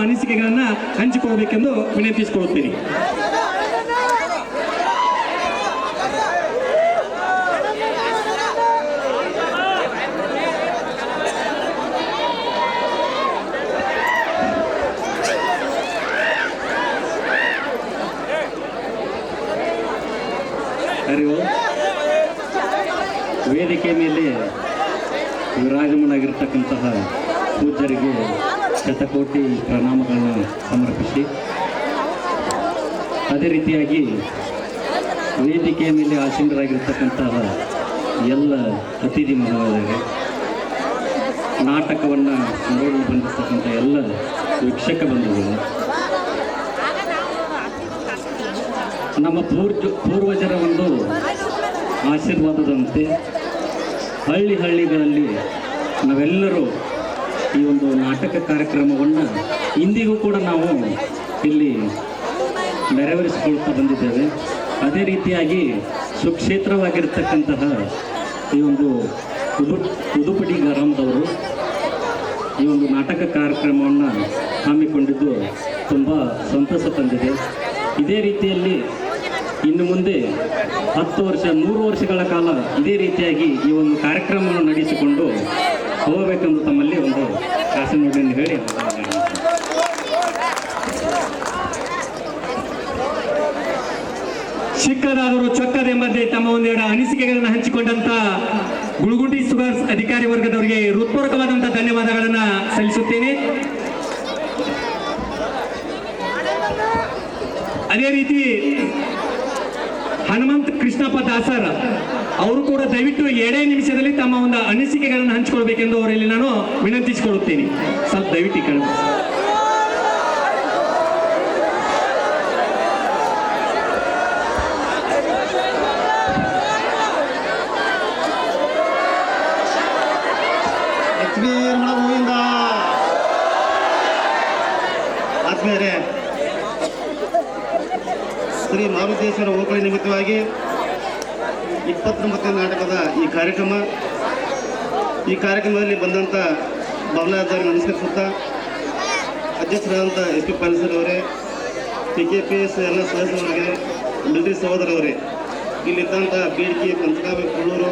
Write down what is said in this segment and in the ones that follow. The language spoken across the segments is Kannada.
ಅನಿಸಿಕೆಗಳನ್ನ ಹಂಚಿಕೊಳ್ಳಬೇಕೆಂದು ವಿನಂತಿಸಿಕೊಳ್ಳುತ್ತೀನಿ. ವೇದಿಕೆ ಮೇಲೆ ವಿರಾಜಮಾನಾಗಿರ್ತಕ್ಕಂತಹ ಪೂಜ್ಯರಿಗೆ ಶತಕೋಟಿ ಪ್ರಣಾಮಗಳನ್ನು ಸಮರ್ಪಿಸಿ, ಅದೇ ರೀತಿಯಾಗಿ ವೇದಿಕೆಯ ಮೇಲೆ ಆಸೀನರಾಗಿರ್ತಕ್ಕಂತಹ ಎಲ್ಲ ಅತಿಥಿ ಮಹಾನುಭಾವರಿಗೆ, ನಾಟಕವನ್ನು ನೋಡಲು ಬಂದಿರತಕ್ಕಂಥ ಎಲ್ಲ ವೀಕ್ಷಕ ಬಂಧುಗಳು, ನಮ್ಮ ಪೂರ್ವಜರ ಒಂದು ಆಶೀರ್ವಾದದಂತೆ ಹಳ್ಳಿಗಳಲ್ಲಿ ನಾವೆಲ್ಲರೂ ಈ ಒಂದು ನಾಟಕ ಕಾರ್ಯಕ್ರಮವನ್ನು ಇಂದಿಗೂ ಕೂಡ ನಾವು ಇಲ್ಲಿ ನೆರವೇರಿಸಿಕೊಳ್ತಾ ಬಂದಿದ್ದೇವೆ. ಅದೇ ರೀತಿಯಾಗಿ ಸುಕ್ಷೇತ್ರವಾಗಿರ್ತಕ್ಕಂತಹ ಈ ಒಂದು ಉದುಪಡಿ ಗ್ರಾಮದವರು ಈ ಒಂದು ನಾಟಕ ಕಾರ್ಯಕ್ರಮವನ್ನು ಹಮ್ಮಿಕೊಂಡಿದ್ದು ತುಂಬ ಸಂತಸ ತಂದಿದೆ. ಇದೇ ರೀತಿಯಲ್ಲಿ ಇನ್ನು ಮುಂದೆ 10 ವರ್ಷ 100 ವರ್ಷಗಳ ಕಾಲ ಇದೇ ರೀತಿಯಾಗಿ ಈ ಒಂದು ಕಾರ್ಯಕ್ರಮವನ್ನು ನಡೆಸಿಕೊಂಡು ಹೋಗಬೇಕೆಂದು ತಮ್ಮಲ್ಲಿ ಒಂದು ಆಸೆ ನುಡಿಯನ್ನು ಹೇಳಿ, ಚಿಕ್ಕದಾದರೂ ಚೊಕ್ಕದೆಂಬಂತೆ ತಮ್ಮ ಒಂದೆರಡು ಅನಿಸಿಕೆಗಳನ್ನು ಹಂಚಿಕೊಂಡಂತ ಗುಳುಗುಂಡಿ ಸುಗರ್ ಅಧಿಕಾರಿ ವರ್ಗದವರಿಗೆ ಹೃತ್ಪೂರ್ವಕವಾದಂತಹ ಧನ್ಯವಾದಗಳನ್ನು ಸಲ್ಲಿಸುತ್ತೇನೆ. ಅದೇ ರೀತಿ ಹನುಮಂತ್ ಕೃಷ್ಣಪ್ಪ ದಾಸರ್ ಅವರು ಕೂಡ ದಯವಿಟ್ಟು 2 ನಿಮಿಷದಲ್ಲಿ ತಮ್ಮ ಒಂದು ಅನಿಸಿಕೆಗಳನ್ನು ಹಂಚಿಕೊಳ್ಬೇಕೆಂದು ಅವರಲ್ಲಿ ನಾನು ವಿನಂತಿಸಿಕೊಳ್ಳುತ್ತೇನೆ. ಸ್ವಲ್ಪ ದಯವಿಟ್ಟು ಕೇಳ. ಆತ್ಮೀಯರೇ, ಶ್ರೀ ಮಾರುತೇಶ್ವರ ಹೋಬಳಿ ನಿಮಿತ್ತವಾಗಿ 29ನೇ ನಾಟಕದ ಈ ಕಾರ್ಯಕ್ರಮದಲ್ಲಿ ಬಂದಂಥ ಬಬಲಾದಾರಿ ನಮಸ್ಕರಿಸುತ್ತಾ, ಅಧ್ಯಕ್ಷರಾದಂಥ SP ಪಾಲಿಸರ್ ಅವರೇ, PKPS ಎಲ್ಲ ಸದಸ್ಯರವರಿಗೆ, ಮಿಲಿಟರಿ ಸಹೋದರವರೇ, ಇಲ್ಲಿದ್ದಂಥ ಬೇಡಿಕೆ ಪಂಚಕಾವ್ಯ ಕುಳ್ಳೂರು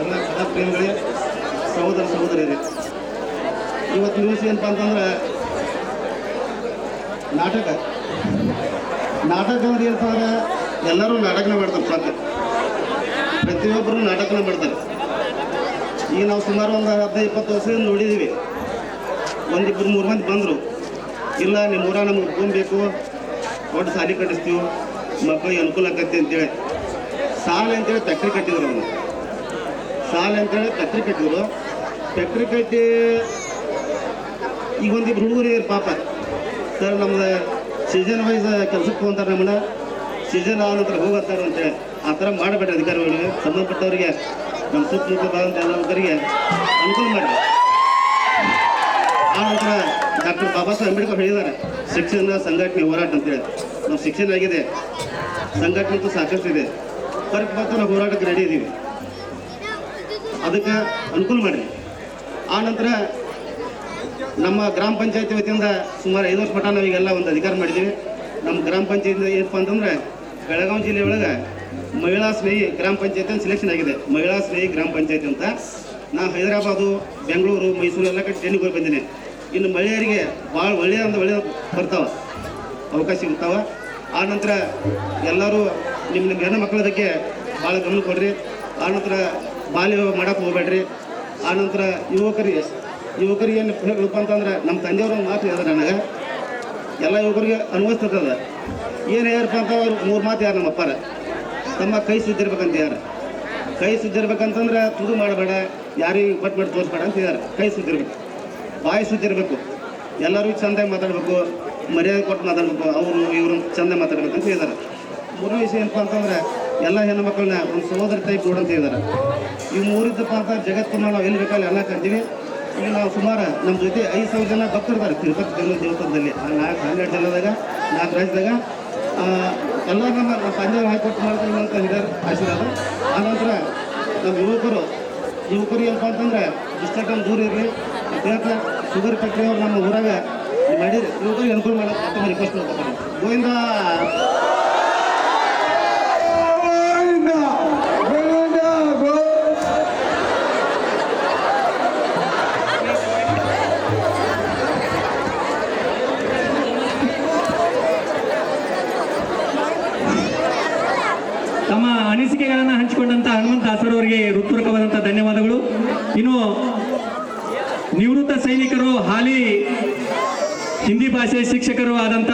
ಎಲ್ಲ ಕಲಾಪ್ರೇಮಿಗಳೇ, ಸಹೋದರಿಯರೇ, ಇವತ್ತು ದಿವಸ ಏನಪ್ಪ ಅಂತಂದ್ರೆ ನಾಟಕ ಅಂದ್ರೆ ಏನಪ್ಪ ಅಂದ್ರೆ ಎಲ್ಲರೂ ನಾಟಕನ ಮಾಡ್ತಾರೆ. ಪ್ರತಿಯೊಬ್ಬರು ನಾಟಕನ ಮಾಡ್ತಾರೆ. ಈಗ ನಾವು ಸುಮಾರು ಒಂದು 15-20 ವರ್ಷದಿಂದ ನೋಡಿದ್ದೀವಿ. 1-2-3 ಮಂದಿ ಬಂದರು, ಇಲ್ಲ ನಿಮ್ಮ ಊರ ನಮ್ಗೆ ಉಟ್ಕೊಬೇಕು, ದೊಡ್ಡ ಸಾಲಿ ಕಟ್ಟಿಸ್ತೀವಿ, ಮಕ್ಕಳಿಗೆ ಅನುಕೂಲ ಆಕತ್ತೆ ಅಂತೇಳಿ ಸಾಲ ಅಂತೇಳಿ ಫ್ಯಾಕ್ಟ್ರಿ ಕಟ್ಟಿದ್ರು. ಅವನು ಸಾಲ ಅಂತೇಳಿ ಫ್ಯಾಕ್ಟ್ರಿ ಕಟ್ಟಿದ್ರು. ಫ್ಯಾಕ್ಟ್ರಿ ಕಟ್ಟಿ ಈಗ ಒಂದಿಬ್ರು ಹುಡುಗರು ಪಾಪ ಸರ್ ನಮ್ದು ಸೀಸನ್ ವೈಸ್ ಕೆಲ್ಸಕ್ಕೆ ಹೋಗ್ತಾರೆ, ನಮ್ಮನ್ನ ಸೀಸನ್ ಆದ ನಂತರ ಹೋಗತ್ತಾರೆ ಅಂತೇಳಿ ಆ ಥರ ಮಾಡಬೇಡ್ರಿ. ಅಧಿಕಾರಿಗಳಿಗೆ, ಸಂಬಂಧಪಟ್ಟವರಿಗೆ, ನಮ್ಮ ಸುತ್ತಮುತ್ತ ಬಂದಂಥ ಎಲ್ಲರಿಗೆ ಅನುಕೂಲ ಮಾಡಿ. ಆ ನಂತರ ಡಾಕ್ಟರ್ ಬಾಬಾ ಸಾಹೇಬ್ ಅಂಬೇಡ್ಕರ್ ಹೇಳಿದ್ದಾರೆ, ಶಿಕ್ಷಣ ಸಂಘಟನೆ ಹೋರಾಟ ಅಂತೇಳಿ. ನಾವು ಶಿಕ್ಷಣ ಆಗಿದೆ, ಸಂಘಟನೆ ಅಂತೂ ಸಾಕಷ್ಟು ಇದೆ, ಕರೆಕ್ಟ್ ಬರ್ತಾ ನಾವು ಹೋರಾಟಕ್ಕೆ ರೆಡಿ ಇದ್ದೀವಿ. ಅದಕ್ಕೆ ಅನುಕೂಲ ಮಾಡಿರಿ. ಆ ನಂತರ ನಮ್ಮ ಗ್ರಾಮ ಪಂಚಾಯತಿ ವತಿಯಿಂದ ಸುಮಾರು 5 ವರ್ಷ ಮಟ್ಟ ನಾವೀಗೆಲ್ಲ ಒಂದು ಅಧಿಕಾರ ಮಾಡಿದ್ದೀವಿ. ನಮ್ಮ ಗ್ರಾಮ ಪಂಚಾಯತ್ ಏನಪ್ಪ ಅಂತಂದರೆ ಬೆಳಗಾವಿ ಜಿಲ್ಲೆ ಒಳಗೆ ಮಹಿಳಾ ಸ್ನೇಹಿ ಗ್ರಾಮ ಪಂಚಾಯತಿ ಅಂತ ಸೆಲೆಕ್ಷನ್ ಆಗಿದೆ. ಮಹಿಳಾ ಸ್ನೇಹಿ ಗ್ರಾಮ ಪಂಚಾಯತಿ ಅಂತ. ನಾನು ಹೈದರಾಬಾದು, ಬೆಂಗಳೂರು, ಮೈಸೂರು ಎಲ್ಲ ಕಡೆ ಟ್ರೈನಿಗೆ ಹೋಗಿ ಬಂದಿನಿ. ಇನ್ನು ಮಹಿಳೆಯರಿಗೆ ಭಾಳ ಒಳ್ಳೆಯ ಬರ್ತಾವೆ, ಅವಕಾಶ ಸಿಗ್ತಾವೆ. ಆ ನಂತರ ಎಲ್ಲರೂ ನಿಮ್ಮ ಹೆಣ್ಣು ಮಕ್ಕಳ ಬಗ್ಗೆ ಭಾಳ ಗಮನ ಕೊಡ್ರಿ. ಆನಂತರ ಬಾಲ್ಯ ಮಾಡೋಕ್ಕೆ ಹೋಗ್ಬೇಡ್ರಿ. ಆನಂತರ ಯುವಕರಿಗೆ ಏನು ಹೇಳಪ್ಪ ಅಂತಂದ್ರೆ ನಮ್ಮ ತಂದೆಯವ್ರ ಮಾತು ಹೇಳಿದ್ರೆ ನನಗೆ ಎಲ್ಲ ಯುವಕರಿಗೆ ಅನ್ವಯಿಸ್ತದ. ಏನು ಹೇಳ್ರಪ್ಪ ಅಂತ ಅವ್ರು 3 ಮಾತು ಯಾರು ನಮ್ಮ ಅಪ್ಪಾರ, ತಮ್ಮ ಕೈ ಸುದ್ದಿರ್ಬೇಕಂತ ಯಾರು. ಕೈ ಸುದ್ದಿರ್ಬೇಕಂತಂದ್ರೆ ತುದು ಮಾಡಬೇಡ, ಯಾರಿಗೆ ಬಟ್ ಮಾಡಿ ತೋರಿಸ್ಬೇಡ ಅಂತ ಹೇಳಿದಾರೆ. ಕೈ ಸುದ್ದಿರ್ಬೇಕು, ಬಾಯಿ ಸುದ್ದಿರ್ಬೇಕು, ಎಲ್ಲರೂ ಚೆಂದಾಗಿ ಮಾತಾಡಬೇಕು, ಮರ್ಯಾದೆ ಕೊಟ್ಟು ಮಾತಾಡಬೇಕು, ಅವರು ಇವರು ಚೆಂದ ಮಾತಾಡ್ಬೇಕಂತ ಹೇಳಿದಾರೆ. 3ನೇ ವಿಷಯ ಏನಪ್ಪ ಅಂತಂದ್ರೆ ಎಲ್ಲ ಹೆಣ್ಣು ಮಕ್ಕಳನ್ನ ಒಂದು ಸಹೋದರ ಟೈಪ್ ನೋಡಂತ ಹೇಳಿದಾರೆ. ಇವು 3 ಇದ್ದಪ್ಪ ಅಂತ ಜಗತ್ತನ್ನ ನಾವು ಎಲ್ಲಿ ಬೇಕಲ್ಲಿ ಎಲ್ಲ ಕರ್ತೀವಿ. ಈಗ ನಾವು ಸುಮಾರು ನಮ್ಮ ಜೊತೆ 5,000 ಜನ ಭಕ್ತರಿದ್ದಾರೆ ತಿರುಪತಿ ದೇವಸ್ಥಾನದಲ್ಲಿ. 12 ಜಿಲ್ಲೆದಾಗ 4 ರಾಜ್ಯದಾಗ ಎಲ್ಲ ನಮ್ಮ ತಂದೆಯವರು ಹಾಕಿಕೊಟ್ಟು ಮಾಡ್ತೀವಿ ಅಂತ ಹಿರಿಯರು ಆಶೀರ್ವಾದ. ಆನಂತರ ನಮ್ಮ ಯುವಕರು ಏನಪ್ಪ ಅಂತಂದ್ರೆ ಇಷ್ಟೊಂದು ದೂರ ಇರಲಿ. ಶುಗರ್ ಫ್ಯಾಕ್ಟ್ರಿ ಅವ್ರು ನಮ್ಮ ಊರಾಗ ಮಾಡಿರಿ ಇವ್ರಿಗೆ ಅನುಕೂಲ ಮಾಡಕ್ಕೆ ರಿಕ್ವೆಸ್ಟ್ ಮಾಡ್ತಾರೆ ಗೋವಿಂದ ತಮ್ಮ ಅನಿಸಿಕೆಗಳನ್ನು ಹಂಚಿಕೊಂಡಂತ ಹನುಮಂತ ದಾಸರ್ ಅವರಿಗೆ ಹೃತ್ಪೂರ್ವಕವಾದಂತಹ ಧನ್ಯವಾದಗಳು. ಇನ್ನು ನಿವೃತ್ತ ಸೈನಿಕರು ಹಾಲಿ ಹಿಂದಿ ಭಾಷೆ ಶಿಕ್ಷಕರು ಆದಂತ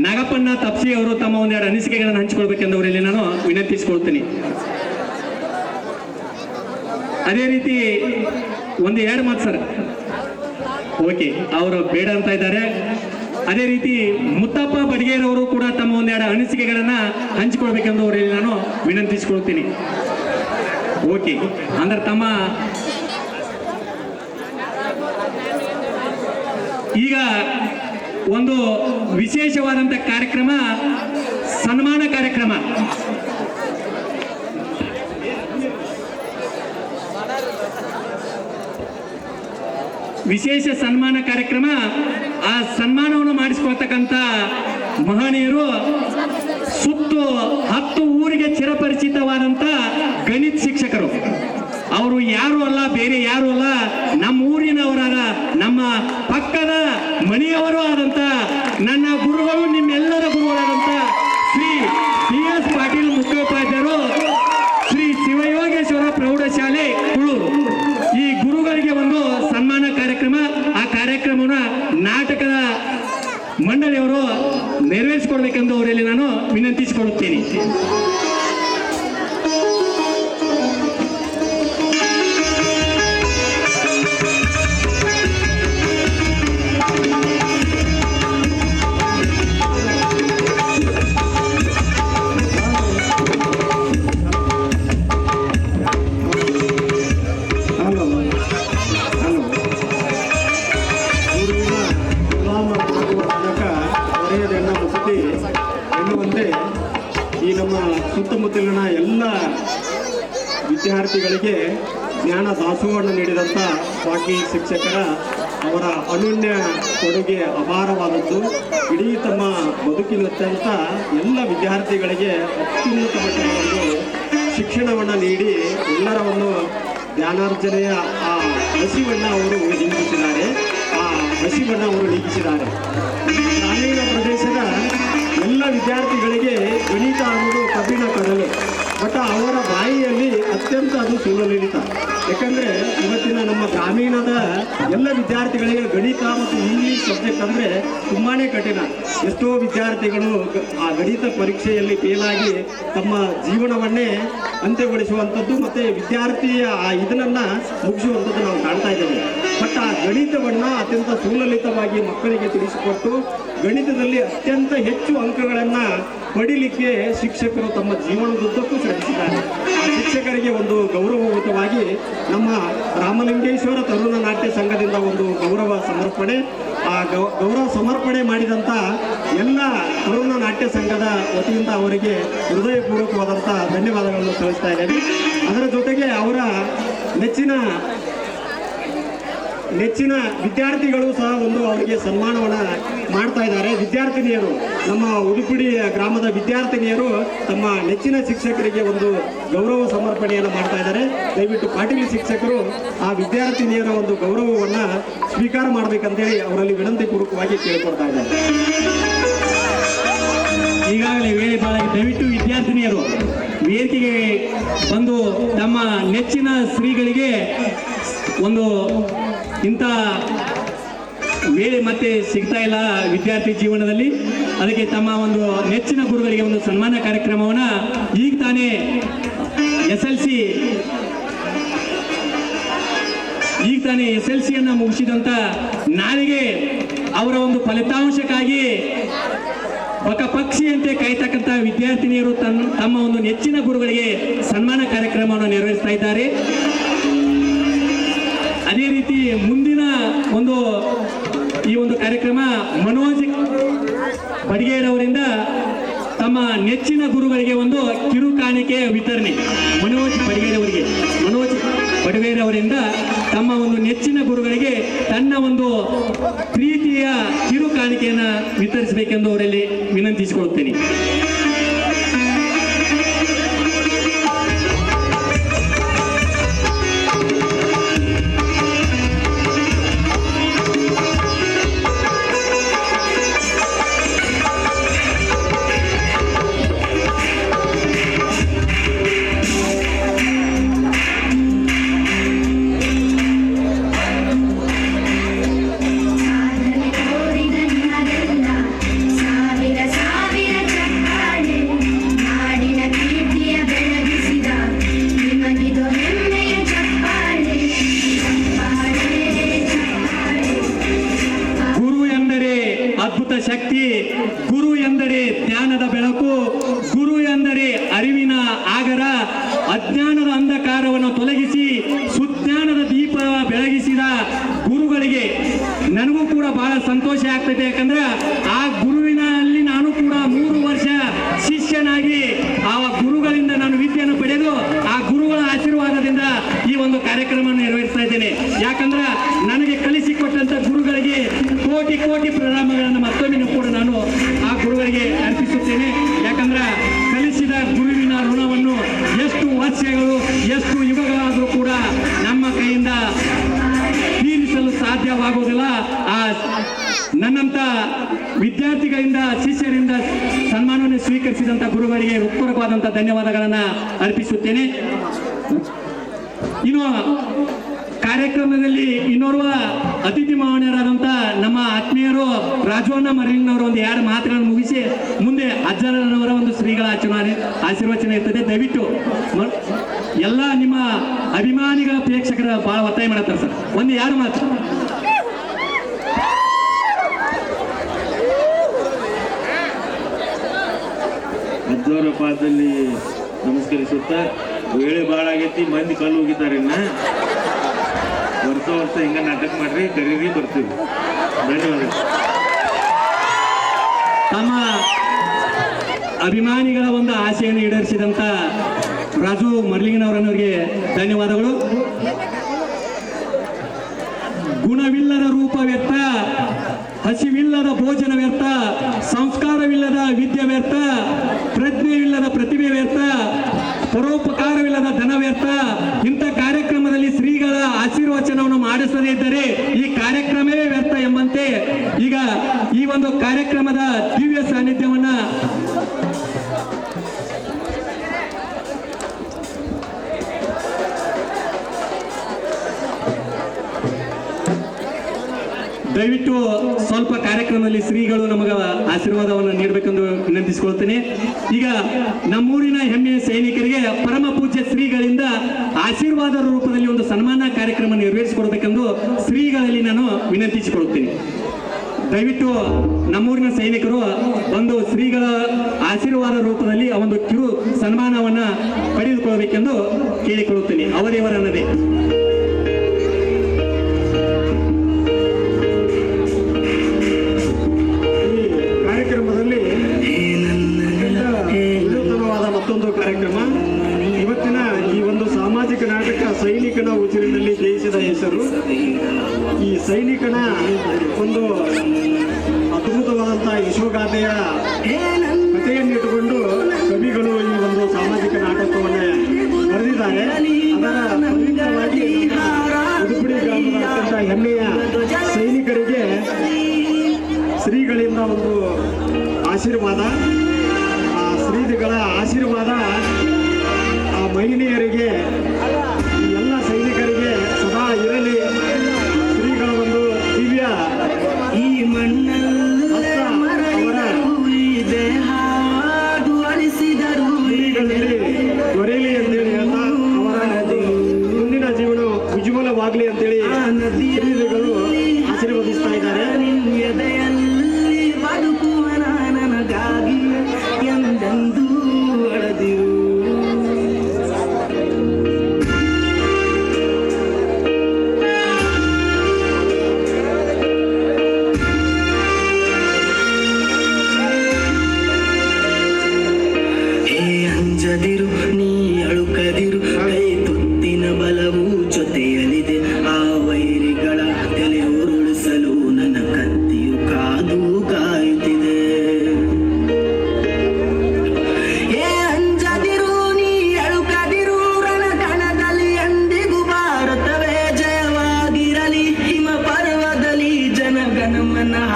ನಾಗಪ್ಪಣ್ಣ ತಪ್ಸಿ ಅವರು ತಮ್ಮ ಒಂದೆರಡು ಅನಿಸಿಕೆಗಳನ್ನು ಹಂಚಿಕೊಳ್ಬೇಕೆಂದು ಅವರಲ್ಲಿ ನಾನು ವಿನಂತಿಸಿಕೊಳ್ತೀನಿ. ಅದೇ ರೀತಿ ಒಂದು ಎರಡು ಮಾತು ಸರ್. ಓಕೆ, ಅವರು ಬೇಡ ಅಂತ ಇದ್ದಾರೆ. ಅದೇ ರೀತಿ ಮುತ್ತಪ್ಪ ಬಡಿಗೇರವರು ಕೂಡ ತಮ್ಮ ಒಂದೆರಡು ಅನಿಸಿಕೆಗಳನ್ನ ಹಂಚಿಕೊಳ್ಬೇಕೆಂದು ಅವರಲ್ಲಿ ನಾನು ವಿನಂತಿಸಿಕೊಳ್ತೀನಿ. ಓಕೆ, ಅಂದ್ರೆ ತಮ್ಮ ಈಗ ಒಂದು ವಿಶೇಷವಾದಂಥ ಕಾರ್ಯಕ್ರಮ, ಸನ್ಮಾನ ಕಾರ್ಯಕ್ರಮ. ವಿಶೇಷ ಸನ್ಮಾನ ಕಾರ್ಯಕ್ರಮ. ಆ ಸನ್ಮಾನವನ್ನು ಮಾಡಿಸ್ಕೊಳ್ತಕ್ಕಂಥ ಮಹನೀಯರು ಸುತ್ತು 10 ಊರಿಗೆ ಚಿರಪರಿಚಿತವಾದಂಥ ಗಣಿತ ಶಿಕ್ಷಕರು. ಅವರು ಯಾರು ಅಲ್ಲ, ಬೇರೆ ಯಾರು ಅಲ್ಲ, ನಮ್ಮ ಊರಿನವರಾದ, ನಮ್ಮ ಪಕ್ಕದ ಮನೆಯವರು ಆದಂಥ ನನ್ನ ಗುರುಗಳು, ನಿಮ್ಮೆಲ್ಲರ ಗುರುಗಳಾದಂಥ ಶ್ರೀ PS ಪಾಟೀಲ್ ಮುಖ್ಯೋಪಾಧ್ಯಾಯರು, ಶ್ರೀ ಶಿವಯೋಗೇಶ್ವರ ಪ್ರೌಢಶಾಲೆ ಕುಳೂರು. ಈ ಗುರುಗಳಿಗೆ ಒಂದು ಸನ್ಮಾನ ಕಾರ್ಯಕ್ರಮ. ಆ ಕಾರ್ಯಕ್ರಮವನ್ನು ನಾಟಕದ ಮಂಡಳಿಯವರು ನೆರವೇರಿಸಿಕೊಡ್ಬೇಕೆಂದು ಅವರಲ್ಲಿ ನಾನು ವಿನಂತಿಸಿಕೊಳ್ಳುತ್ತೇನೆ. ಎನ್ನುವಂತೆ ಈ ನಮ್ಮ ಸುತ್ತಮುತ್ತಲಿನ ಎಲ್ಲ ವಿದ್ಯಾರ್ಥಿಗಳಿಗೆ ಜ್ಞಾನ ದಾಸೋಹವನ್ನು ನೀಡಿದಂಥ ಪಾಟೀಲ್ ಶಿಕ್ಷಕರ ಅವರ ಅನನ್ಯ ಕೊಡುಗೆ ಅಪಾರವಾದದ್ದು. ಇಡೀ ತಮ್ಮ ಬದುಕಿನತ್ಯಂತ ಎಲ್ಲ ವಿದ್ಯಾರ್ಥಿಗಳಿಗೆ ಅತ್ಯುನ್ನತ ಮಟ್ಟದ ಒಂದು ಶಿಕ್ಷಣವನ್ನು ನೀಡಿ ಎಲ್ಲರ ಒಂದು ಜ್ಞಾನಾರ್ಜನೆಯ ಆ ಹಸಿವನ್ನು ಅವರು ನೀಗಿಸಿದ್ದಾರೆ. ಗ್ರಾಮೀಣ ಪ್ರದೇಶದ ಎಲ್ಲ ವಿದ್ಯಾರ್ಥಿಗಳಿಗೆ ಗಣಿತ ಅನ್ನೋದು ಕಬ್ಬಿಣ ಕಡಲೆ. ಬಟ್ ಅವರ ಬಾಯಿಯಲ್ಲಿ ಅತ್ಯಂತ ಅದು ಸುಲಲಿತ. ಯಾಕಂದರೆ ಇವತ್ತಿನ ನಮ್ಮ ಗ್ರಾಮೀಣದ ಎಲ್ಲ ವಿದ್ಯಾರ್ಥಿಗಳಿಗೆ ಗಣಿತ ಮತ್ತು ಇಂಗ್ಲೀಷ್ ಸಬ್ಜೆಕ್ಟ್ ಅಂದರೆ ತುಂಬಾ ಕಠಿಣ. ಎಷ್ಟೋ ವಿದ್ಯಾರ್ಥಿಗಳು ಆ ಗಣಿತ ಪರೀಕ್ಷೆಯಲ್ಲಿ ಫೇಲಾಗಿ ತಮ್ಮ ಜೀವನವನ್ನೇ ಅಂತ್ಯಗೊಳಿಸುವಂಥದ್ದು ಮತ್ತು ವಿದ್ಯಾರ್ಥಿಯ ಆ ಇದನ್ನು ಮುಗಿಸುವಂಥದ್ದು ನಾವು ಕಾಣ್ತಾ ಇದ್ದೇವೆ. ಬಟ್ ಆ ಗಣಿತವನ್ನು ಅತ್ಯಂತ ಸುಲಲಿತವಾಗಿ ಮಕ್ಕಳಿಗೆ ತಿಳಿಸಿಕೊಟ್ಟು ಗಣಿತದಲ್ಲಿ ಅತ್ಯಂತ ಹೆಚ್ಚು ಅಂಕಗಳನ್ನು ಪಡೀಲಿಕ್ಕೆ ಶಿಕ್ಷಕರು ತಮ್ಮ ಜೀವನದುದ್ದಕ್ಕೂ ಶ್ರಮಿಸಿದ್ದಾರೆ. ಆ ಶಿಕ್ಷಕರಿಗೆ ಒಂದು ಗೌರವಯುತವಾಗಿ ನಮ್ಮ ರಾಮಲಿಂಗೇಶ್ವರ ತರುಣ ನಾಟ್ಯ ಸಂಘದಿಂದ ಒಂದು ಗೌರವ ಸಮರ್ಪಣೆ. ಆ ಗೌರವ ಸಮರ್ಪಣೆ ಮಾಡಿದಂಥ ಎಲ್ಲ ತರುಣ ನಾಟ್ಯ ಸಂಘದ ವತಿಯಿಂದ ಅವರಿಗೆ ಹೃದಯಪೂರ್ವಕವಾದಂಥ ಧನ್ಯವಾದಗಳನ್ನು ಸಲ್ಲಿಸ್ತಾ ಇದ್ದೇನೆ. ಅದರ ಜೊತೆಗೆ ಅವರ ನೆಚ್ಚಿನ ವಿದ್ಯಾರ್ಥಿಗಳು ಸಹ ಒಂದು ಅವರಿಗೆ ಸನ್ಮಾನವನ್ನು ಮಾಡ್ತಾ ಇದ್ದಾರೆ. ವಿದ್ಯಾರ್ಥಿನಿಯರು, ನಮ್ಮ ಉಡುಪಿ ಗ್ರಾಮದ ವಿದ್ಯಾರ್ಥಿನಿಯರು ತಮ್ಮ ನೆಚ್ಚಿನ ಶಿಕ್ಷಕರಿಗೆ ಒಂದು ಗೌರವ ಸಮರ್ಪಣೆಯನ್ನು ಮಾಡ್ತಾ ಇದ್ದಾರೆ. ದಯವಿಟ್ಟು ಪಾಟೀಲ್ ಶಿಕ್ಷಕರು ಆ ವಿದ್ಯಾರ್ಥಿನಿಯರ ಒಂದು ಗೌರವವನ್ನು ಸ್ವೀಕಾರ ಮಾಡಬೇಕಂತೇಳಿ ಅವರಲ್ಲಿ ವಿನಂತಿ ಪೂರ್ವಕವಾಗಿ ಕೇಳಿಕೊಡ್ತಾ ಇದ್ದಾರೆ. ಈಗಾಗಲೇ ವೇಳೆ ಬಾಳ, ದಯವಿಟ್ಟು ವಿದ್ಯಾರ್ಥಿನಿಯರು ವೇದಿಕೆಗೆ ಬಂದು ತಮ್ಮ ನೆಚ್ಚಿನ ಶ್ರೀಗಳಿಗೆ ಒಂದು ಇಂಥ ವೇಳೆ ಮತ್ತೆ ಸಿಗ್ತಾ ಇಲ್ಲ ವಿದ್ಯಾರ್ಥಿ ಜೀವನದಲ್ಲಿ. ಅದಕ್ಕೆ ತಮ್ಮ ಒಂದು ನೆಚ್ಚಿನ ಗುರುಗಳಿಗೆ ಒಂದು ಸನ್ಮಾನ ಕಾರ್ಯಕ್ರಮವನ್ನು ಈಗ ತಾನೇ SLCಯನ್ನು ಮುಗಿಸಿದಂಥ ನಾಳೆಗೆ ಅವರ ಒಂದು ಫಲಿತಾಂಶಕ್ಕಾಗಿ ಪಕ್ಷಿಯಂತೆ ಕಾಯ್ತಕ್ಕಂಥ ವಿದ್ಯಾರ್ಥಿನಿಯರು ತಮ್ಮ ಒಂದು ನೆಚ್ಚಿನ ಗುರುಗಳಿಗೆ ಸನ್ಮಾನ ಕಾರ್ಯಕ್ರಮವನ್ನು ನೆರವೇರಿಸ್ತಾ ಇದ್ದಾರೆ. ಅದೇ ರೀತಿ ಮುಂದಿನ ಈ ಒಂದು ಕಾರ್ಯಕ್ರಮ ಮನೋಜ್ ಬಡಿಗೇರವರಿಂದ ತಮ್ಮ ನೆಚ್ಚಿನ ಗುರುಗಳಿಗೆ ಒಂದು ಕಿರು ಕಾಣಿಕೆ ವಿತರಣೆ. ಮನೋಜ್ ಬಡಿಗೇರವರಿಗೆ ಬಡವೇರ್ ಅವರಿಂದ ತಮ್ಮ ಒಂದು ನೆಚ್ಚಿನ ಗುರುಗಳಿಗೆ ತನ್ನ ಒಂದು ಪ್ರೀತಿಯ ಕಿರು ಕಾಣಿಕೆಯನ್ನು ವಿತರಿಸಬೇಕೆಂದು ಅವರಲ್ಲಿ ವಿನಂತಿಸಿಕೊಳ್ಳುತ್ತೇನೆ. ಸಾವಿರ ಸಾವಿರ ಚಪ್ಪಾಳೆ ನಾಡಿನ ಕೀರ್ತಿಯ ಬೆಳಗಿಸಿದ ನಿಮಗಿದು ಹೆಮ್ಮೆಯ ಚಪ್ಪಾಳೆ ಚಪ್ಪಾಳೆ ಚಪ್ಪಾಳೆ. ಗುರು ಎಂದರೆ ಅದ್ಭುತ ಶಕ್ತಿ, ಗುರು ಎಂದರೆ ಜ್ಞಾನದ ಬೆಳಕು, ಗುರು ಎಂದರೆ ಅರಿವಿನ ಆಗರ, ಅಜ್ಞಾನದ ಅಂಧಕಾರವನ್ನು ತೊಲಗಿಸಿ ಸುಜ್ಞಾನದ ದೀಪ ಬೆಳಗಿಸಿದ ಗುರುಗಳಿಗೆ ನನಗೂ ಕೂಡ ಬಹಳ ಸಂತೋಷ ಆಗ್ತದೆ. ಯಾಕಂದ್ರೆ ಆ ಗುರುವಿನಲ್ಲಿ ನಾನು ಕೂಡ 3 ವರ್ಷ ಶಿಷ್ಯನಾಗಿ ಆ ಗುರುಗಳಿಂದ ನಾನು ವಿದ್ಯೆಯನ್ನು ಪಡೆದು ಆ ಗುರುಗಳ ಆಶೀರ್ವಾದದಿಂದ ಈ ಒಂದು ಕಾರ್ಯಕ್ರಮವನ್ನು ನಿರ್ವಹಿಸ್ತಾ ಇದ್ದೇನೆ. ಯಾಕಂದ್ರೆ ನನಗೆ ಕಲಿಸಿಕೊಟ್ಟಂತ ಗುರುಗಳಿಗೆ ಕೋಟಿ ಕೋಟಿ ಪ್ರಣಾಮಗಳನ್ನು ಮತ್ತೊಮ್ಮೆ ಕೂಡ ನಾನು ಆ ಗುರುಗಳಿಗೆ ಅರ್ಪಿಸುತ್ತೇನೆ. ಯಾಕಂದ್ರೆ ಕಲಿಸಿದ ಗುರುವಿನ ಋಣವನ್ನು ಎಷ್ಟು ವರ್ಷಗಳು ಎಷ್ಟು ಯುಗಗಳಾದರೂ ಕೂಡ ನಮ್ಮ ಕೈಯಿಂದ ತೀರಿಸಲು ಸಾಧ್ಯವಾಗುವುದಿಲ್ಲ. ಆ ನನ್ನಂತ ವಿದ್ಯಾರ್ಥಿಗಳಿಂದ ಶಿಷ್ಯರಿಂದ ಸನ್ಮಾನವನ್ನು ಸ್ವೀಕರಿಸಿದಂತ ಗುರುಗಳಿಗೆ ಹೃತ್ಪೂರ್ವಕವಾದಂತಹ ಧನ್ಯವಾದಗಳನ್ನು ಅರ್ಪಿಸುತ್ತೇನೆ. ಇನ್ನು ಕಾರ್ಯಕ್ರಮದಲ್ಲಿ ಇನ್ನೋರ್ವ ಅತಿಥಿ ಮಹನೀಯರಾದಂಥ ನಮ್ಮ ಆತ್ಮೀಯರು ರಾಜವಣ್ಣ ಮರಳಿನವರು ಒಂದು 2 ಮಾತುಗಳನ್ನು ಮುಗಿಸಿ ಮುಂದೆ ಅಜ್ಜರವರ ಒಂದು ಶ್ರೀಗಳ ಆಶೀರ್ವಚನ ಇರ್ತದೆ. ದಯವಿಟ್ಟು ಎಲ್ಲ ನಿಮ್ಮ ಅಭಿಮಾನಿಗಳ ಪ್ರೇಕ್ಷಕರ ಬಹಳ ಒತ್ತಾಯ ಮಾಡತ್ತಾರೆ ಸರ್, ಒಂದು 2 ಮಾತು. ಅಜ್ಜವರ ಪಾದದಲ್ಲಿ ನಮಸ್ಕರಿಸುತ್ತಾ, ವೇಳೆ ಭಾಳ ಆಗೈತಿ, ಮಂದಿ ಕಲ್ಲು ಹೋಗಿದ್ದಾರೆ. ವರ್ಷ ಹಿಂಗ ನಾಟಕ ಮಾಡ್ರಿ, ಕರೀರಿ, ಬರ್ತೀವಿ. ಧನ್ಯವಾದ. ತಮ್ಮ ಅಭಿಮಾನಿಗಳ ಒಂದು ಆಸೆಯನ್ನು ಈಡೇರಿಸಿದಂತ ರಾಜು ಮರ್ಲಿಂಗನವರವರಿಗೆ ಧನ್ಯವಾದಗಳು. ಗುಣವಿಲ್ಲದ ರೂಪ ವ್ಯರ್ಥ, ಹಸಿವಿಲ್ಲದ ಭೋಜನ ವ್ಯರ್ಥ, ಸಂಸ್ಕಾರವಿಲ್ಲದ ವಿದ್ಯೆ ವ್ಯರ್ಥ, ಪ್ರಜ್ಞೆಯಿಲ್ಲದ ಪ್ರತಿಭೆ ವ್ಯರ್ಥ, ಪರೋಪಕಾರವಿಲ್ಲದ ಧನ ವ್ಯರ್ಥ. ಇಂಥ ಕಾರ್ಯಕ್ರಮದಲ್ಲಿ ಶ್ರೀಗಳ ಆಶೀರ್ವಚನವನ್ನು ಮಾಡಿಸದೇ ಇದ್ದರೆ ಈ ಕಾರ್ಯಕ್ರಮವೇ ವ್ಯರ್ಥ ಎಂಬಂತೆ ಈಗ ಈ ಒಂದು ಕಾರ್ಯಕ್ರಮದ ದಿವ್ಯ ಸಾನ್ನಿಧ್ಯವನ್ನ ದಯವಿಟ್ಟು ಸ್ವಲ್ಪ ಕಾರ್ಯಕ್ರಮದಲ್ಲಿ ಶ್ರೀಗಳು ನಮಗ ಆಶೀರ್ವಾದವನ್ನು ನೀಡಬೇಕೆಂದು ವಿನಂತಿಸಿಕೊಳ್ತೇನೆ. ಈಗ ನಮ್ಮೂರಿನ ಹೆಮ್ಮೆಯ ಸೈನಿಕರಿಗೆ ಪರಮ ಪೂಜ್ಯ ಶ್ರೀಗಳಿಂದ ಆಶೀರ್ವಾದ ರೂಪದಲ್ಲಿ ಒಂದು ಸನ್ಮಾನ ಕಾರ್ಯಕ್ರಮ ನೆರವೇರಿಸಿಕೊಡ್ಬೇಕೆಂದು ಶ್ರೀಗಳಲ್ಲಿ ನಾನು ವಿನಂತಿಸಿಕೊಳ್ಳುತ್ತೇನೆ. ದಯವಿಟ್ಟು ನಮ್ಮೂರಿನ ಸೈನಿಕರು ಒಂದು ಶ್ರೀಗಳ ಆಶೀರ್ವಾದ ರೂಪದಲ್ಲಿ ಆ ಒಂದು ಕಿರು ಸನ್ಮಾನವನ್ನ ಪಡೆದುಕೊಳ್ಳಬೇಕೆಂದು ಕೇಳಿಕೊಳ್ಳುತ್ತೇನೆ. ಅವರೇವರನ್ನದೇ ಕಾರ್ಯಕ್ರಮದಲ್ಲಿ ವಿನೂತನವಾದ ಮತ್ತೊಂದು ಕಾರ್ಯಕ್ರಮ. ಇವತ್ತಿನ ಈ ಒಂದು ಸಾಮಾಜಿಕ ನಾಟಕ ಸೈನಿಕನ ಉಸಿರಿನಲ್ಲಿ ಜಯಿಸಿದ ಹೆಸರು. ಈ ಸೈನಿಕನ ಒಂದು ಅದ್ಭುತವಾದಂತಹ ಯಶೋಗಾಥೆಯ ಕಥೆಯನ್ನಿಟ್ಟುಕೊಂಡು ಕವಿಗಳು ಈ ಒಂದು ಸಾಮಾಜಿಕ ನಾಟಕವನ್ನು ಬರೆದಿದ್ದಾರೆ. ಅದರ ಪವಿತ್ರವಾಗಿ ಉಡುಪಿ ಗ್ರಾಮದ ಅತ್ಯಂತ ಹೆಮ್ಮೆಯ ಸೈನಿಕರಿಗೆ ಶ್ರೀಗಳಿಂದ ಒಂದು ಆಶೀರ್ವಾದ, ಆ ಶ್ರೀಗಳ ಆಶೀರ್ವಾದ ಆ ಮಹಿಳೆಯರಿಗೆ, ಎಲ್ಲ ಸೈನಿಕರಿಗೆ ಸದಾ ಇರಲಿ. ಶ್ರೀಗಳ ಒಂದು ದಿವ್ಯ ಈ ಮಣ್ಣಲ್ಲಿ ಅವರ ಶ್ರೀಗಳಲ್ಲಿ ದೊರೆಯಲಿ ಅಂತೇಳಿ ಹೇಳ್ತಾ ಅವರ ಮುಂದಿನ ಜೀವನ ಉಜ್ವಲವಾಗಲಿ ಅಂತೇಳಿ ಶ್ರೀಗಳು ಆಶೀರ್ವದಿಸ್ತಾ ಇದ್ದಾರೆ.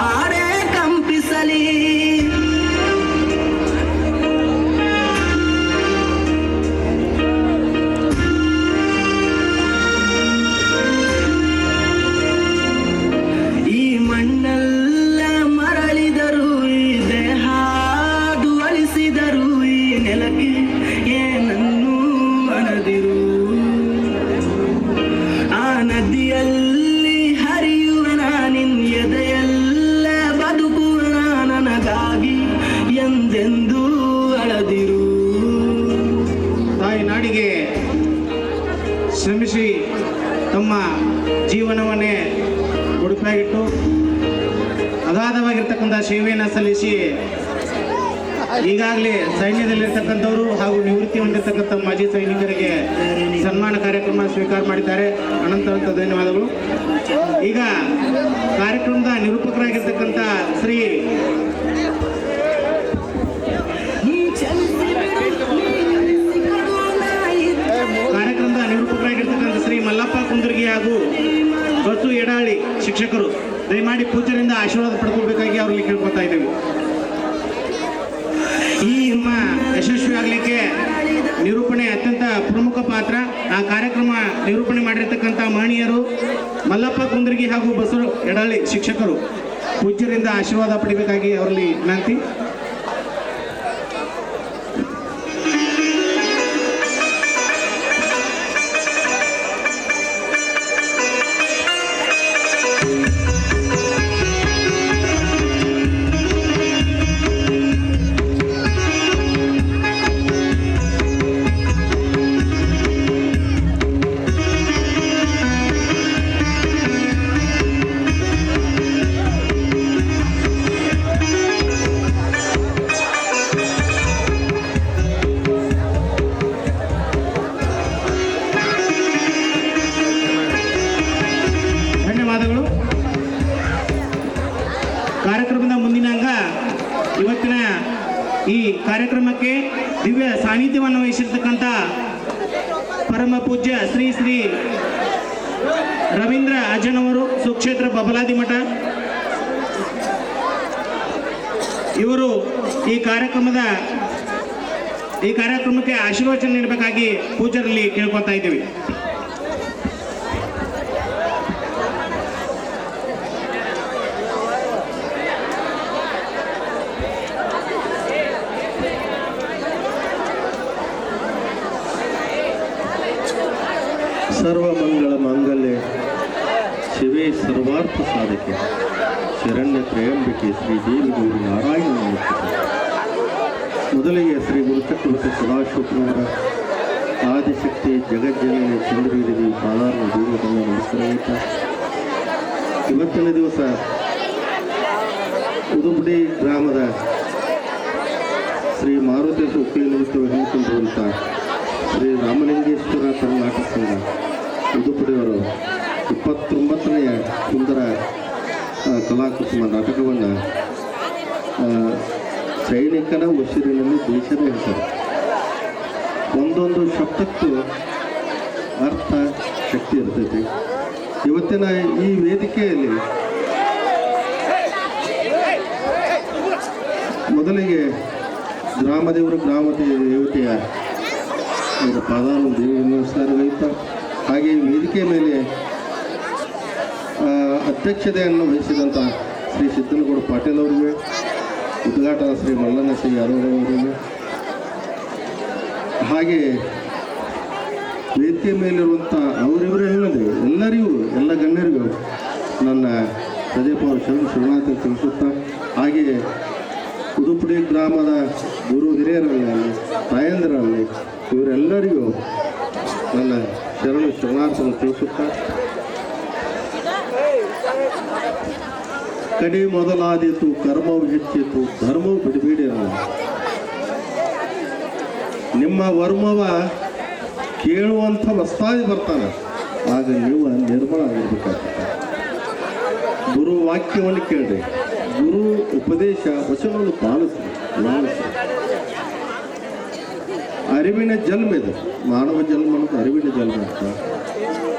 ಹಾಡೇ ಕಂಪಿಸಲಿ. ಈ ಮಣ್ಣೆಲ್ಲ ಮರಳಿದರು, ಈ ದೇಹ ದುವಳಿಸಿದರು, ಈ ನೆಲಕ್ಕೆ ಏನನ್ನು ಅನದಿರು. ಆ ನದಿಯಲ್ಲಿ ಹರಿಯುವನ ನಿನ್ ಎದೆಯಲ್ಲ ಬದುಕುವನ ನನಗಾಗಿ ಎಂದೆಂದೂ ಅಳದಿರು. ತಾಯಿ ನಾಡಿಗೆ ಶ್ರಮಿಸಿ ತಮ್ಮ ಜೀವನವನ್ನೇ ಉಡುಪಾಗಿಟ್ಟು ಅಗಾಧವಾಗಿರ್ತಕ್ಕಂಥ ಸೇವೆಯನ್ನು ಸಲ್ಲಿಸಿ ಈಗಾಗಲೇ ಸೈನ್ಯದಲ್ಲಿರ್ತಕ್ಕಂಥವರು ಹಾಗೂ ನಿವೃತ್ತಿ ಹೊಂದಿರತಕ್ಕಂಥ ಮಾಜಿ ಸೈನಿಕರಿಗೆ ಸನ್ಮಾನ ಕಾರ್ಯಕ್ರಮ ಸ್ವೀಕಾರ ಮಾಡಿದ್ದಾರೆ. ಅನಂತ ಧನ್ಯವಾದಗಳು. ಈಗ ಕಾರ್ಯಕ್ರಮದ ನಿರೂಪಕರಾಗಿರ್ತಕ್ಕಂಥ ಶ್ರೀ ಮಲ್ಲಪ್ಪ ಕುಂದರ್ಗಿ ಹಾಗೂ ಬಸು ಎಡಾಳಿ ಶಿಕ್ಷಕರು ದಯಮಾಡಿ ಪೂಜರಿಂದ ಆಶೀರ್ವಾದ ಪಡ್ಕೊಳ್ಬೇಕಾಗಿ ಅವ್ರಿಗೆ ಕೇಳ್ಕೊತಾ ಇದ್ದೀವಿ. ಈ ನಿಮ್ಮ ಯಶಸ್ವಿ ಆಗಲಿಕ್ಕೆ ನಿರೂಪಣೆ ಅತ್ಯಂತ ಪ್ರಮುಖ ಪಾತ್ರ. ಆ ಕಾರ್ಯಕ್ರಮ ನಿರೂಪಣೆ ಮಾಡಿರ್ತಕ್ಕಂಥ ಮಹನೀಯರು ಮಲ್ಲಪ್ಪ ಕುಂದರ್ಗಿ ಹಾಗೂ ಬಸು ಎಡಾಳಿ ಶಿಕ್ಷಕರು ಪೂಜ್ಯರಿಂದ ಆಶೀರ್ವಾದ ಪಡಿಬೇಕಾಗಿ ಅವರಲ್ಲಿ ವಿನಂತಿ. ಕಾರ್ಯಕ್ರಮದ ಮುಂದಿನ ಅಂಗ ಇವತ್ತಿನ ಈ ಕಾರ್ಯಕ್ರಮಕ್ಕೆ ದಿವ್ಯ ಸಾನ್ನಿಧ್ಯವನ್ನು ವಹಿಸಿರ್ತಕ್ಕಂಥ ಪರಮ ಪೂಜ್ಯ ಶ್ರೀ ಶ್ರೀ ರವೀಂದ್ರ ಅಜ್ಜನವರು ಸುಕ್ಷೇತ್ರ ಬಬಲಾದಿ ಮಠ ಇವರು ಈ ಕಾರ್ಯಕ್ರಮಕ್ಕೆ ಆಶೀರ್ವಚನ ನೀಡಬೇಕಾಗಿ ಪೂಜ್ಯರಲ್ಲಿ ಕೇಳ್ಕೊತಾ ಇದ್ದೀವಿ. ಸರ್ವಮಂಗಳ ಮಾಂಗಲ್ಯ ಶಿವೇ ಸರ್ವಾರ್ಥ ಸಾಧಕೆ ಶರಣ್ಯ ತ್ರಯಂಬಿಕೆ ಶ್ರೀದೇವಿ ಗೌರಿ ನಾರಾಯಣ ಮೊದಲಿಗೆ ಶ್ರೀ ಗುರುಚಕ್ರವರ್ತಿ ಸದಾಶಿವರವರ ಆದಿಶಕ್ತಿ ಜಗಜ್ಜನನಿ ಚಂದ್ರದೇವಿ ಪಾದಾರ್ನ ದೂರವನ್ನು ನಮಸ್ಕರಿಸುತ್ತಾ ಇವತ್ತಿನ ದಿವಸ ಉದುಪುಡಿ ಗ್ರಾಮದ ಶ್ರೀ ಮಾರುತಿ ಉಕ್ಕಿನ ನಿಮಿತ್ತ ಹಮ್ಮಿಕೊಂಡಿರುವಂಥ ಶ್ರೀ ರಾಮಲಿಂಗೇಶ್ವರ ಕರ್ನಾಟಕ ಸಂಘ ಉದುಪುಡಿಯವರು 29ನೇ ಸುಂದರ ಕಲಾಕುಸುಮ ನಾಟಕವನ್ನು ಸೈನಿಕನ ಉಸಿರಿನಲ್ಲಿ ದೇಶದ ಹೆಸರು ಒಂದೊಂದು ಶಬ್ದಕ್ಕೂ ಅರ್ಥ ಶಕ್ತಿ ಇರ್ತೈತಿ. ಇವತ್ತಿನ ಈ ವೇದಿಕೆಯಲ್ಲಿ ಮೊದಲಿಗೆ ಗ್ರಾಮದೇವರ ದೇವತೆಯ ಪಾದಾರು ದೇವಿ ನಮಸ್ಕಾರಗೈತ. ಹಾಗೆ ವೇದಿಕೆ ಮೇಲೆ ಅಧ್ಯಕ್ಷತೆಯನ್ನು ವಹಿಸಿದಂಥ ಶ್ರೀ ಸಿದ್ದನಗೌಡ ಪಾಟೀಲ್ ಅವರಿಗೆ, ಉದ್ಘಾಟನಾ ಶ್ರೀ ಮಲ್ಲಣ್ಣ ಶ್ರೀ ಯಾದವ್ ಅವರಿಗೆ, ಹಾಗೆ ವೇದಿಕೆ ಮೇಲಿರುವಂಥ ಎಲ್ಲರಿಗೂ ಎಲ್ಲ ಗಣ್ಯರಿಗೂ ನನ್ನ ಪ್ರದೀಪ ಅವರ ಶರಣಾರ್ಥಿ ತಿಳಿಸುತ್ತಾ, ಹಾಗೆ ಉದುಪುಡಿ ಗ್ರಾಮದ ಗುರು ಹಿರಿಯರಲ್ಲಿ ತಾಯಂದಿರಲ್ಲಿ ಇವರೆಲ್ಲರಿಗೂ ನನ್ನ ಶರಣಾರ್ಥವನ್ನು ತಿಳಿಸುತ್ತಾ, ಕಡೆ ಮೊದಲಾದೀತು ಕರ್ಮವು ಹೆಚ್ಚಿತು ಧರ್ಮವು ಬಿಡಬೇಡಿ. ನಿಮ್ಮ ವರ್ಮವ ಕೇಳುವಂಥ ವಸ್ತಾದಿ ಬರ್ತಾನೆ, ಆಗ ನೀವು ನಿರ್ಮಲ ಆಗಿರ್ಬೇಕಾಗ್ತದೆ. ಗುರು ವಾಕ್ಯವನ್ನು ಕೇಳ್ರಿ, ಗುರು ಉಪದೇಶ ವಚನವನ್ನು ಪಾಲಿಸ್ರಿ. ಅರಿವಿನ ಜನ್ಮ ಇದು, ಮಾನವ ಜನ್ಮ ಅನ್ನೋದು ಅರಿವಿನ ಜನ್ಮ ಅಂತ.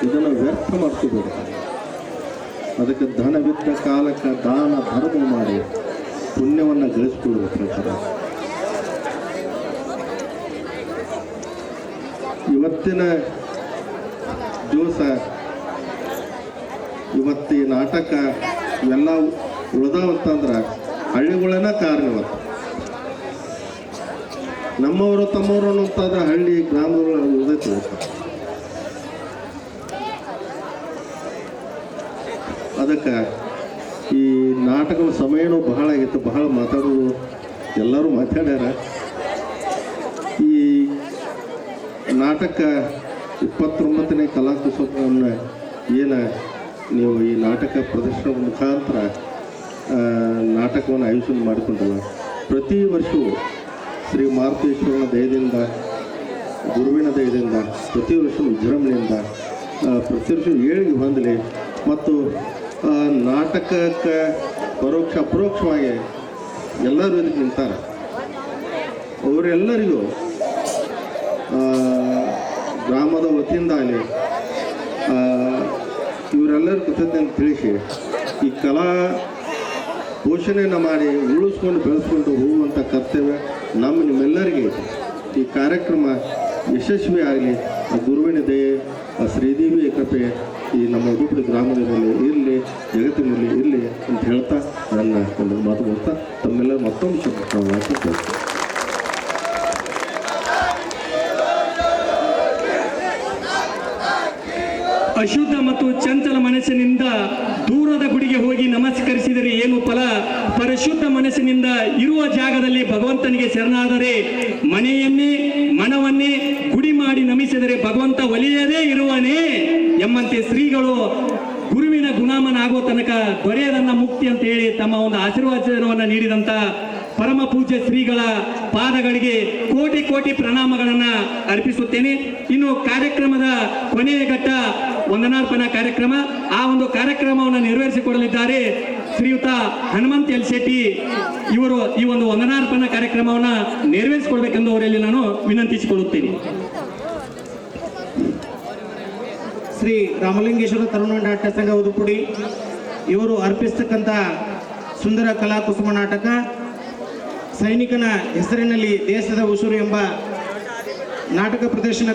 ಇದನ್ನು ವ್ಯರ್ಥ ಮಾಡ್ಕೋಬೇಡ. ಅದಕ್ಕೆ ಧನವಿದ್ದ ಕಾಲಕ್ಕೆ ದಾನ ಧರ್ಮ ಮಾಡಿ ಪುಣ್ಯವನ್ನು ಗಳಿಸ್ಕೊಳ್ಬೇಕು ಹೇಳ್ತಾರೆ. ಇವತ್ತಿನ ದಿವಸ ಇವತ್ತು ಈ ನಾಟಕ ಇವೆಲ್ಲ ಉಳ್ದಾವಂತಂದ್ರೆ ಹಳ್ಳಿಗಳನ್ನ ಕಾರಣ ಇವತ್ತು. ನಮ್ಮವರು ತಮ್ಮವರು ಅನ್ನೋಂತಾದ್ರೆ ಹಳ್ಳಿ ಗ್ರಾಮಗಳು ಉಳಿದೈತೆ. ಅದಕ್ಕೆ ಈ ನಾಟಕದ ಸಮಯನೂ ಬಹಳ ಆಗಿತ್ತು, ಬಹಳ ಮಾತಾಡೋದು ಎಲ್ಲರೂ ಮಾತಾಡ್ಯಾರ. ಈ ನಾಟಕ 29ನೇ ಕಲಾಕುಸವವನ್ನು ಏನು ನೀವು ಈ ನಾಟಕ ಪ್ರದರ್ಶನದ ಮುಖಾಂತರ ನಾಟಕವನ್ನು ಆಯೋಜನೆ ಮಾಡಿಕೊಂಡಲ್ಲ, ಪ್ರತಿ ವರ್ಷವೂ ಶ್ರೀ ಮಾರುತೇಶ್ವರನ ದಯದಿಂದ, ಗುರುವಿನ ದಯದಿಂದ ಪ್ರತಿ ವರ್ಷ ವಿಜೃಂಭಣೆಯಿಂದ ಪ್ರತಿ ವರ್ಷ ಏಳಿಗೆ ಹೊಂದಲಿ. ಮತ್ತು ನಾಟಕಕ್ಕೆ ಅಪರೋಕ್ಷವಾಗಿ ಎಲ್ಲರೂ ಇದಕ್ಕೆ ನಿಂತಾರೆ. ಅವರೆಲ್ಲರಿಗೂ ಗ್ರಾಮದ ವತಿಯಿಂದ ಆಗಲಿ ಇವರೆಲ್ಲರ ಕೃತಜ್ಞತೆ ತಿಳಿಸಿ ಈ ಕಲಾ ಪೋಷಣೆಯನ್ನು ಮಾಡಿ ಉಳಿಸ್ಕೊಂಡು ಬೆಳೆಸ್ಕೊಂಡು ಹೋಗುವಂಥ ಕರ್ತವ್ಯ ನಿಮ್ಮೆಲ್ಲರಿಗೆ ಐತೆ. ಈ ಕಾರ್ಯಕ್ರಮ ಯಶಸ್ವಿ ಆಗಲಿ, ಗುರುವಿನ ದಯೆ, ಶ್ರೀದೇವಿಯ ಕೃಪೆ ಈ ನಮ್ಮ ಉಡುಪಿ ಗ್ರಾಮದಲ್ಲಿ ಇರಲಿ, ಜಗತ್ತಿನಲ್ಲಿ ಇರಲಿ ಅಂತ ಹೇಳ್ತಾ ನನ್ನ ಒಂದು ಮಾತು ಮುಗ್ತಾ ತಮ್ಮೆಲ್ಲ ಮತ್ತೊಂದು ಶಬ್ದ. ಅಶುದ್ಧ ಮತ್ತು ಚಂಚಲ ಮನಸ್ಸಿನಿಂದ ದೂರದ ಗುಡಿಗೆ ಹೋಗಿ ನಮಸ್ಕರಿಸಿದರೆ ಏನು ಫಲ? ಪರಿಶುದ್ಧ ಮನಸ್ಸಿನಿಂದ ಇರುವ ಜಾಗದಲ್ಲಿ ಭಗವಂತನಿಗೆ ಶರಣಾದರೆ ಮನೆಯನ್ನೇ ಮನವನ್ನೇ ಗುಡಿ ಮಾಡಿ ನಮಿಸಿದರೆ ಭಗವಂತ ಒಲಿಯದೇ ಇರುವನೇ ಎಂಬಂತೆ ಶ್ರೀಗಳು ಗುರುವಿನ ಗುಣಾಮನಾಗೋ ತನಕ ದೊರೆಯದನ್ನ ಮುಕ್ತಿ ಅಂತ ಹೇಳಿ ತಮ್ಮ ಒಂದು ಆಶೀರ್ವಾದವನ್ನು ನೀಡಿದಂತ ಪರಮ ಪೂಜ್ಯ ಶ್ರೀಗಳ ಪಾದಗಳಿಗೆ ಕೋಟಿ ಕೋಟಿ ಪ್ರಣಾಮಗಳನ್ನ ಅರ್ಪಿಸುತ್ತೇನೆ. ಇನ್ನು ಕಾರ್ಯಕ್ರಮದ ಕೊನೆಯ ಘಟ್ಟ ವಂದನಾರ್ಪಣಾ ಕಾರ್ಯಕ್ರಮ. ಆ ಒಂದು ಕಾರ್ಯಕ್ರಮವನ್ನು ನೆರವೇರಿಸಿಕೊಡಲಿದ್ದಾರೆ ಶ್ರೀಯುತ ಹನುಮಂತ್ ಎಲ್ ಶೆಟ್ಟಿ. ಇವರು ಈ ಒಂದು ವಂದನಾರ್ಪಣಾ ಕಾರ್ಯಕ್ರಮವನ್ನು ನೆರವೇರಿಸಿಕೊಡ್ಬೇಕೆಂದು ಅವರಲ್ಲಿ ನಾನು ವಿನಂತಿಸಿಕೊಳ್ಳುತ್ತೇನೆ. ಶ್ರೀ ರಾಮಲಿಂಗೇಶ್ವರ ತರುಣ ನಾಟ್ಯ ಸಂಘ ಉದುಪುಡಿ ಇವರು ಅರ್ಪಿಸ್ತಕ್ಕಂಥ ಸುಂದರ ಕಲಾ ಕುಸುಮ ನಾಟಕ ಸೈನಿಕನ ಹೆಸರಿನಲ್ಲಿ ದೇಶದ ಉಸುರು ಎಂಬ ನಾಟಕ ಪ್ರದರ್ಶನ